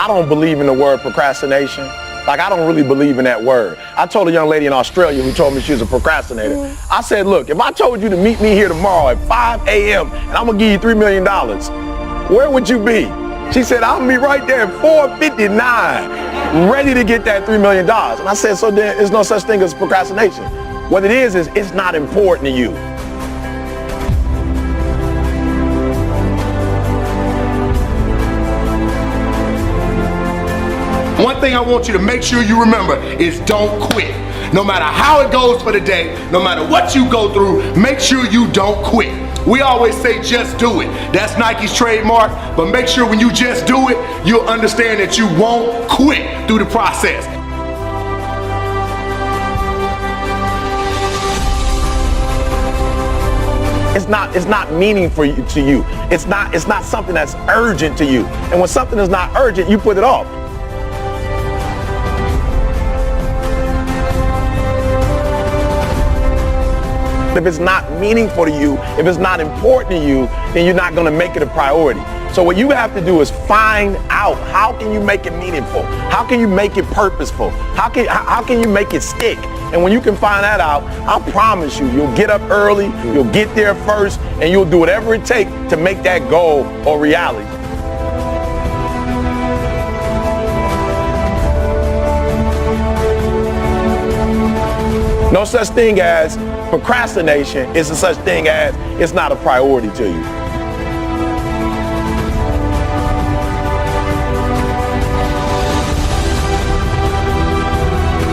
I don't believe in the word procrastination. Like, I don't really believe in that word. I told a young lady in Australia who told me she was a procrastinator. I said, look, if I told you to meet me here tomorrow at 5 a.m. and I'm gonna give you $3 million, where would you be? She said, I'll be right there at 4:59, ready to get that $3 million. And I said, so then there's no such thing as procrastination. What it is it's not important to you. One thing I want you to make sure you remember is don't quit. No matter how it goes for the day, no matter what you go through, make sure you don't quit. We always say just do it. That's Nike's trademark, but make sure when you just do it, you'll understand that you won't quit through the process. It's not meaningful to you. It's not something that's urgent to you. And when something is not urgent, you put it off. If it's not meaningful to you, if it's not important to you, then you're not going to make it a priority. So what you have to do is find out, how can you make it meaningful? How can you make it purposeful? How can you make it stick? And when you can find that out, I promise you'll get up early, you'll get there first, and you'll do whatever it takes to make that goal a reality. No such thing as procrastination. It's a such thing as it's not a priority to you.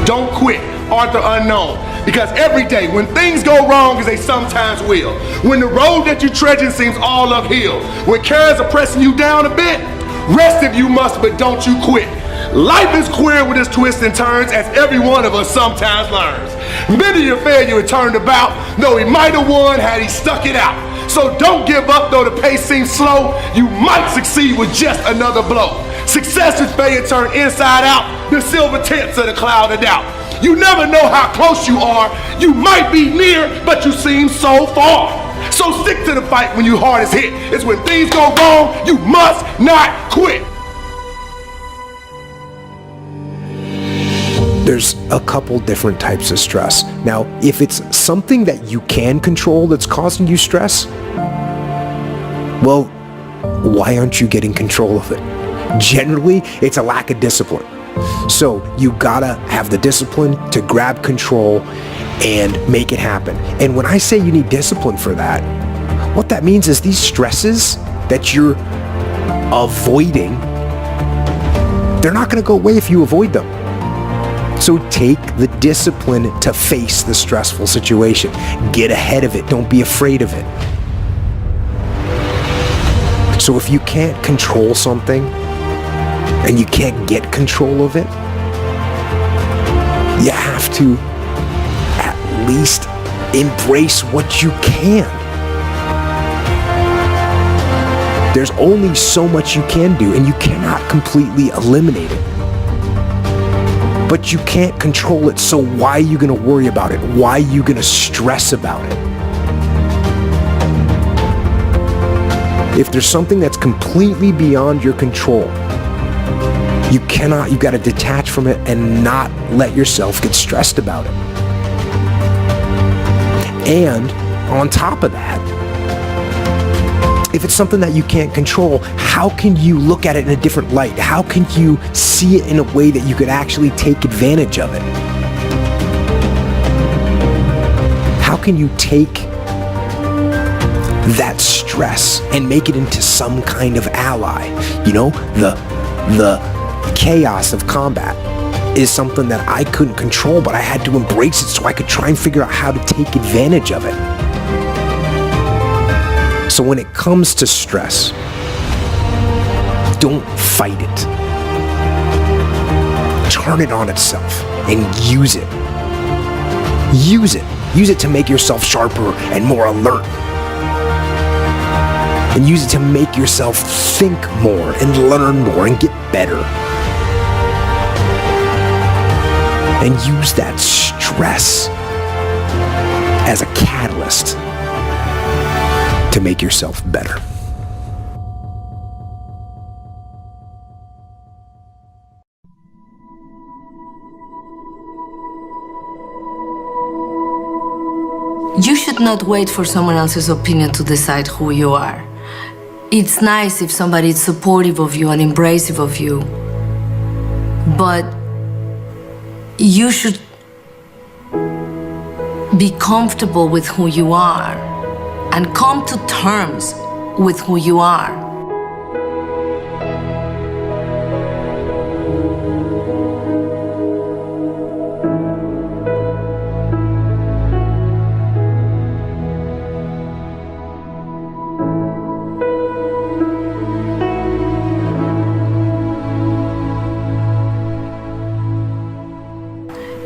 Don't quit, Arthur Unknown. Because every day, when things go wrong, as they sometimes will, when the road that you're trudging seems all uphill, when cares are pressing you down a bit, rest if you must, but don't you quit. Life is queer with its twists and turns, as every one of us sometimes learns. Many a failure had turned about, though he might have won had he stuck it out. So don't give up though the pace seems slow, you might succeed with just another blow. Success is failure turned inside out, the silver tips of the cloud of doubt. You never know how close you are, you might be near, but you seem so far. So stick to the fight when your heart is hit. It's when things go wrong, you must not quit. There's a couple different types of stress. Now, if it's something that you can control that's causing you stress, well, why aren't you getting control of it? Generally, it's a lack of discipline. So you gotta have the discipline to grab control and make it happen. And when I say you need discipline for that, what that means is these stresses that you're avoiding, they're not gonna go away if you avoid them. So take the discipline to face the stressful situation. Get ahead of it. Don't be afraid of it. So if you can't control something and you can't get control of it, you have to at least embrace what you can. There's only so much you can do, and you cannot completely eliminate it. But you can't control it, so why are you going to worry about it? Why are you going to stress about it? If there's something that's completely beyond your control, you got to detach from it and not let yourself get stressed about it. And on top of that, if it's something that you can't control, how can you look at it in a different light? How can you see it in a way that you could actually take advantage of it? How can you take that stress and make it into some kind of ally? You know, the chaos of combat is something that I couldn't control, but I had to embrace it so I could try and figure out how to take advantage of it. So when it comes to stress, don't fight it. Turn it on itself and use it. Use it. Use it to make yourself sharper and more alert. And use it to make yourself think more and learn more and get better. And use that stress as a catalyst to make yourself better. You should not wait for someone else's opinion to decide who you are. It's nice if somebody is supportive of you and embracive of you, but you should be comfortable with who you are and come to terms with who you are.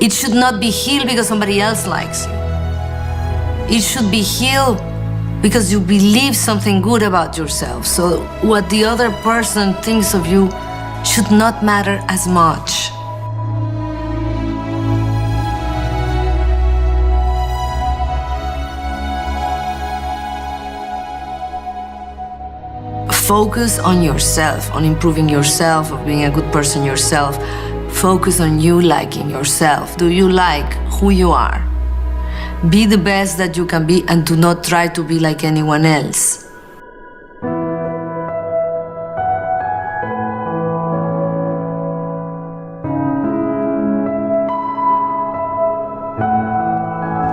It should not be healed because somebody else likes you. It should be healed because you believe something good about yourself. So what the other person thinks of you should not matter as much. Focus on yourself, on improving yourself, of being a good person yourself. Focus on you liking yourself. Do you like who you are? Be the best that you can be and do not try to be like anyone else.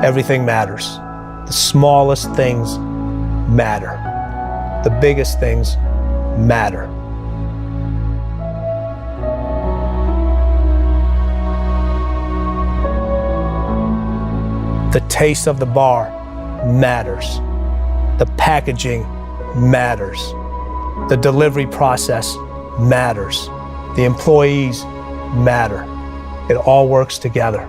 Everything matters. The smallest things matter. The biggest things matter. The taste of the bar matters. The packaging matters. The delivery process matters. The employees matter. It all works together.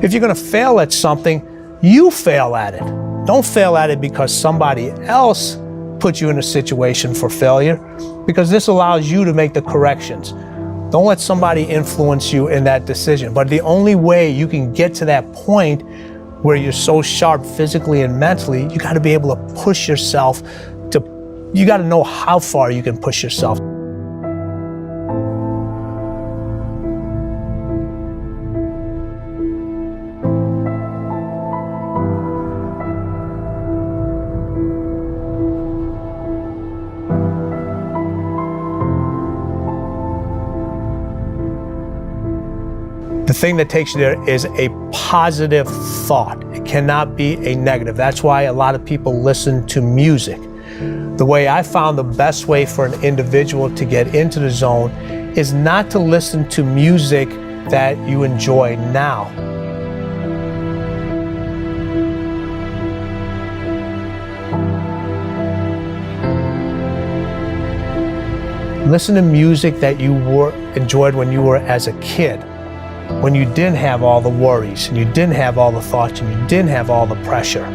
If you're going to fail at something, you fail at it. Don't fail at it because somebody else put you in a situation for failure, because this allows you to make the corrections. Don't let somebody influence you in that decision. But the only way you can get to that point where you're so sharp physically and mentally, you got to be able to push yourself you got to know how far you can push yourself. The thing that takes you there is a positive thought. It cannot be a negative. That's why a lot of people listen to music. The way I found the best way for an individual to get into the zone is not to listen to music that you enjoy now. Listen to music that you enjoyed when you were as a kid, when you didn't have all the worries, and you didn't have all the thoughts, and you didn't have all the pressure.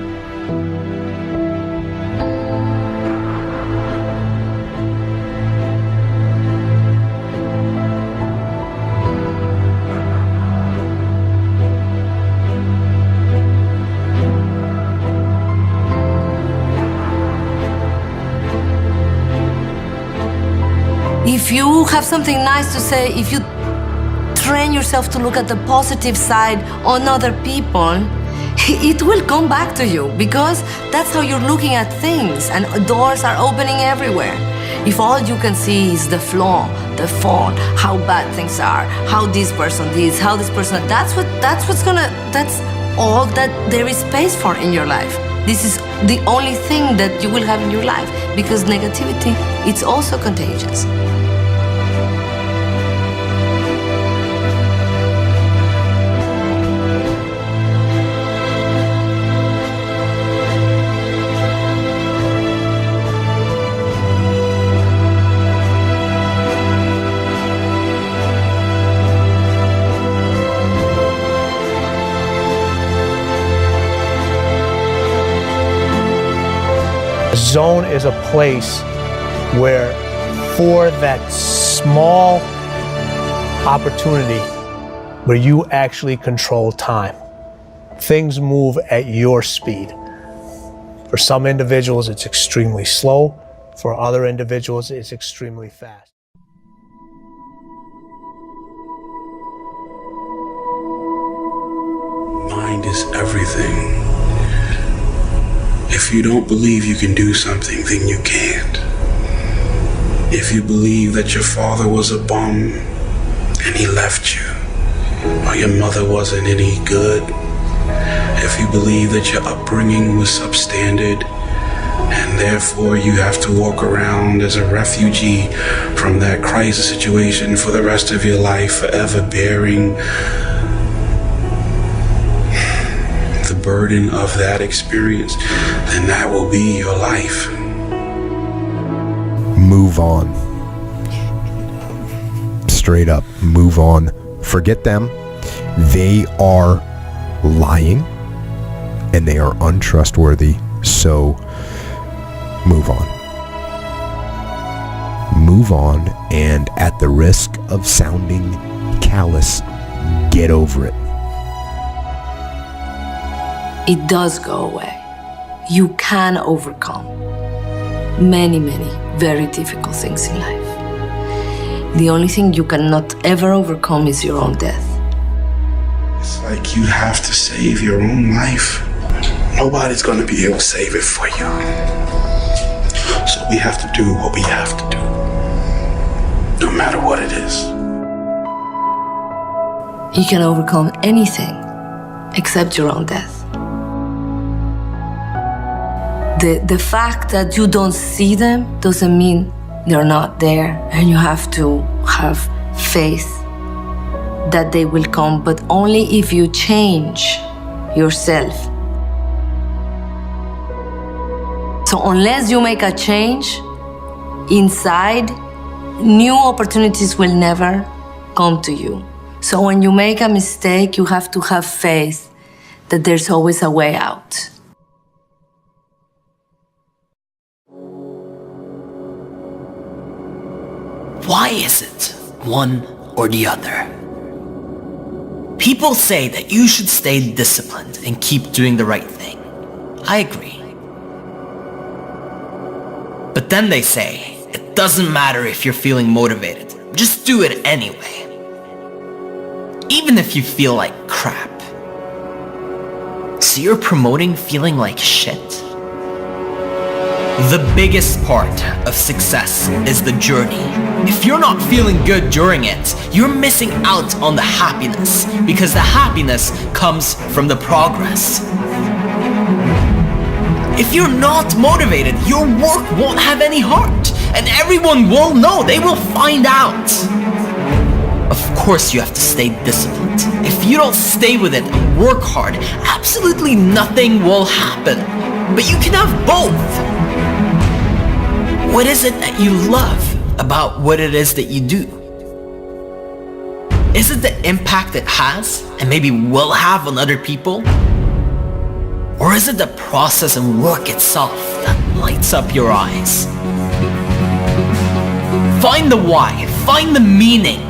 If you have something nice to say, if you train yourself to look at the positive side on other people, it will come back to you, because that's how you're looking at things, and doors are opening everywhere. If all you can see is the flaw, the fault, how bad things are, how this person this, how this person, that's all that there is space for in your life. This is the only thing that you will have in your life, because negativity, it's also contagious. Zone is a place where, for that small opportunity where you actually control time, things move at your speed. For some individuals, it's extremely slow. For other individuals, it's extremely fast. is everything. If you don't believe you can do something, then you can't. If you believe that your father was a bum and he left you, or your mother wasn't any good, if you believe that your upbringing was substandard and therefore you have to walk around as a refugee from that crisis situation for the rest of your life, forever bearing the burden of that experience, then that will be your life. Move on. Straight up, move on. Forget them. They are lying and they are untrustworthy. So move on. Move on, and at the risk of sounding callous, get over it. It does go away. You can overcome many, many very difficult things in life. The only thing you cannot ever overcome is your own death. It's like you have to save your own life. Nobody's gonna be able to save it for you. So we have to do what we have to do, no matter what it is. You can overcome anything except your own death. The fact that you don't see them doesn't mean they're not there, and you have to have faith that they will come, but only if you change yourself. So unless you make a change inside, new opportunities will never come to you. So when you make a mistake, you have to have faith that there's always a way out. Why is it one or the other? People say that you should stay disciplined and keep doing the right thing. I agree. But then they say, it doesn't matter if you're feeling motivated. Just do it anyway. Even if you feel like crap. So you're promoting feeling like shit? The biggest part of success is the journey. If you're not feeling good during it, you're missing out on the happiness, because the happiness comes from the progress. If you're not motivated, your work won't have any heart, and everyone will know, they will find out. Of course you have to stay disciplined. If you don't stay with it and work hard, absolutely nothing will happen. But you can have both. What is it that you love about what it is that you do? Is it the impact it has and maybe will have on other people? Or is it the process and work itself that lights up your eyes? Find the why, find the meaning.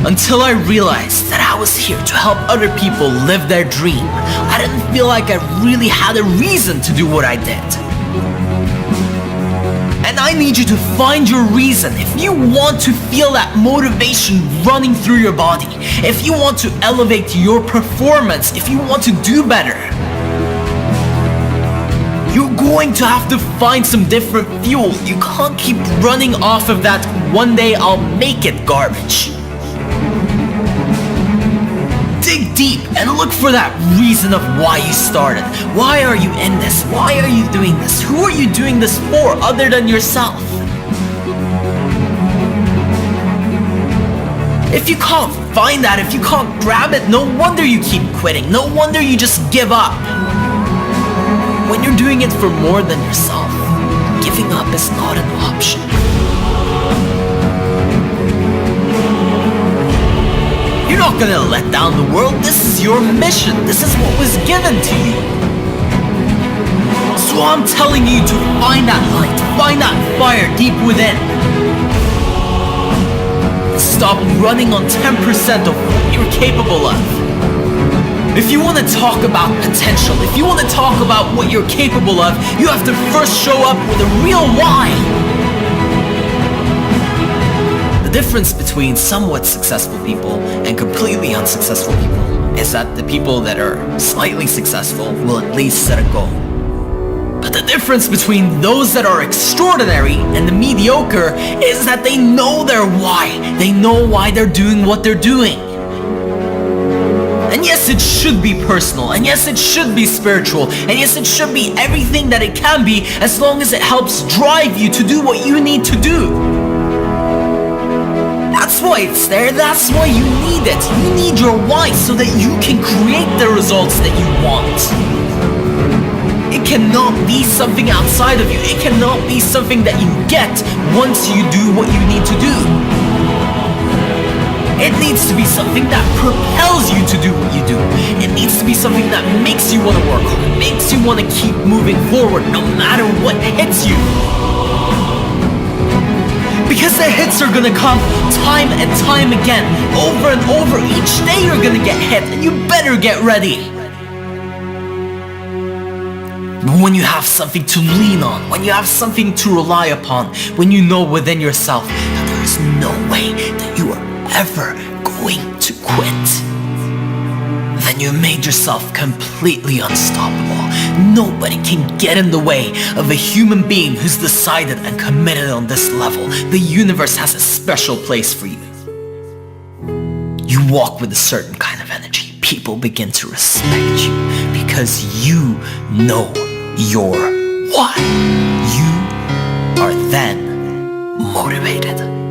Until I realized that I was here to help other people live their dream, I didn't feel like I really had a reason to do what I did. And I need you to find your reason. If you want to feel that motivation running through your body, if you want to elevate your performance, if you want to do better, you're going to have to find some different fuel. You can't keep running off of that one day I'll make it garbage. Dig deep and look for that reason of why you started. Why are you in this? Why are you doing this? Who are you doing this for other than yourself? If you can't find that, if you can't grab it, no wonder you keep quitting. No wonder you just give up. When you're doing it for more than yourself, giving up is not an option. You're not gonna let down the world. This is your mission. This is what was given to you. So I'm telling you to find that light, find that fire deep within. Stop running on 10% of what you're capable of. If you want to talk about potential, if you want to talk about what you're capable of, you have to first show up with a real why. difference between somewhat successful people and completely unsuccessful people is that the people that are slightly successful will at least set a goal. But the difference between those that are extraordinary and the mediocre is that they know their why. They know why they're doing what they're doing. And yes, it should be personal, and yes, it should be spiritual, and yes, it should be everything that it can be as long as it helps drive you to do what you need to do. That's why it's there, that's why you need it. You need your why so that you can create the results that you want. It cannot be something outside of you. It cannot be something that you get once you do what you need to do. It needs to be something that propels you to do what you do. It needs to be something that makes you want to work hard, makes you want to keep moving forward no matter what hits you. Because the hits are gonna come time and time again, over and over. Each day you're gonna get hit, and you better get ready. But when you have something to lean on, when you have something to rely upon, when you know within yourself that there is no way that you are ever going to quit, then you made yourself completely unstoppable. Nobody can get in the way of a human being who's decided and committed on this level. The universe has a special place for you. You walk with a certain kind of energy. People begin to respect you because you know your why. You are then motivated.